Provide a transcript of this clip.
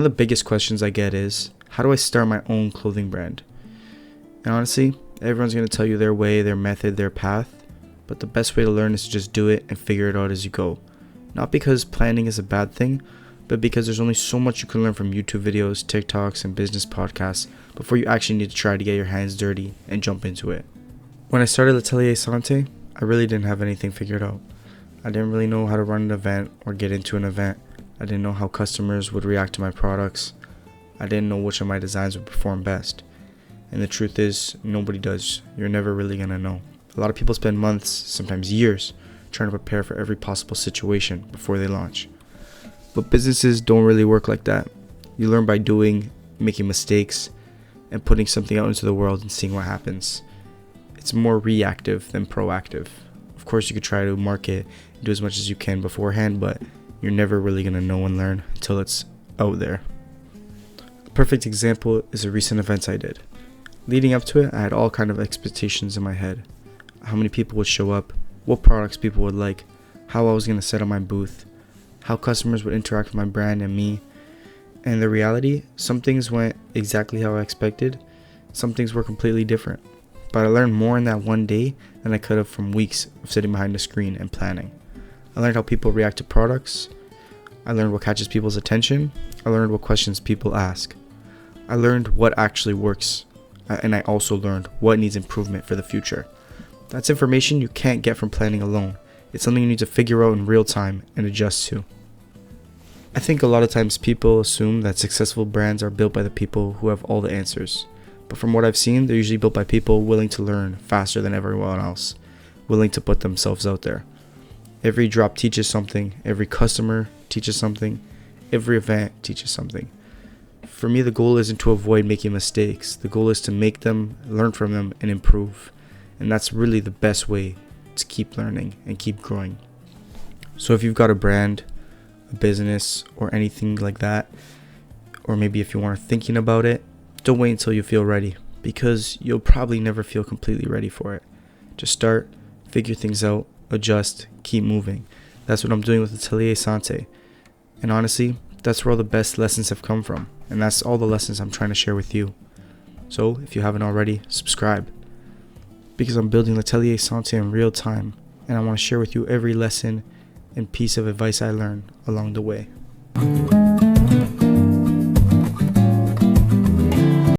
of the biggest questions I get is, how do I start my own clothing brand? And honestly, everyone's going to tell you their way, their method, their path, but the best way to learn is to just do it and figure it out as you go. Not because planning is a bad thing, but because there's only so much you can learn from YouTube videos, TikToks, and business podcasts before you actually need to try to get your hands dirty and jump into it. When I started L'Atelier Santé, I really didn't have anything figured out. I didn't really know how to run an event or get into an event. I didn't know how customers would react to my products. I didn't know which of my designs would perform best. And the truth is, nobody does. You're never really gonna know. A lot of people spend months, sometimes years, trying to prepare for every possible situation before they launch. But businesses don't really work like that. You learn by doing, making mistakes, and putting something out into the world and seeing what happens. It's more reactive than proactive. Of course, you could try to market and do as much as you can beforehand, but you're never really gonna know and learn until it's out there. A perfect example is a recent event I did. Leading up to it, I had all kind of expectations in my head. How many people would show up, what products people would like, how I was going to set up my booth, how customers would interact with my brand and me. And the reality, some things went exactly how I expected, some things were completely different. But I learned more in that one day than I could have from weeks of sitting behind a screen and planning. I learned how people react to products. I learned what catches people's attention. I learned what questions people ask. I learned what actually works. And I also learned what needs improvement for the future. That's information you can't get from planning alone. It's something you need to figure out in real time and adjust to. I think a lot of times people assume that successful brands are built by the people who have all the answers. But from what I've seen, they're usually built by people willing to learn faster than everyone else, willing to put themselves out there. Every drop teaches something, every customer teaches something, every event teaches something. For me, the goal isn't to avoid making mistakes. The goal is to make them, learn from them, and improve. And that's really the best way to keep learning and keep growing. So if you've got a brand, a business, or anything like that, or maybe if you are thinking about it, don't wait until you feel ready, because you'll probably never feel completely ready for it. Just start, figure things out, adjust, keep moving. That's what I'm doing with L'Atelier Santé. And honestly, that's where all the best lessons have come from. And that's all the lessons I'm trying to share with you. So if you haven't already, subscribe. Because I'm building L'Atelier Santé in real time. And I want to share with you every lesson and piece of advice I learned along the way.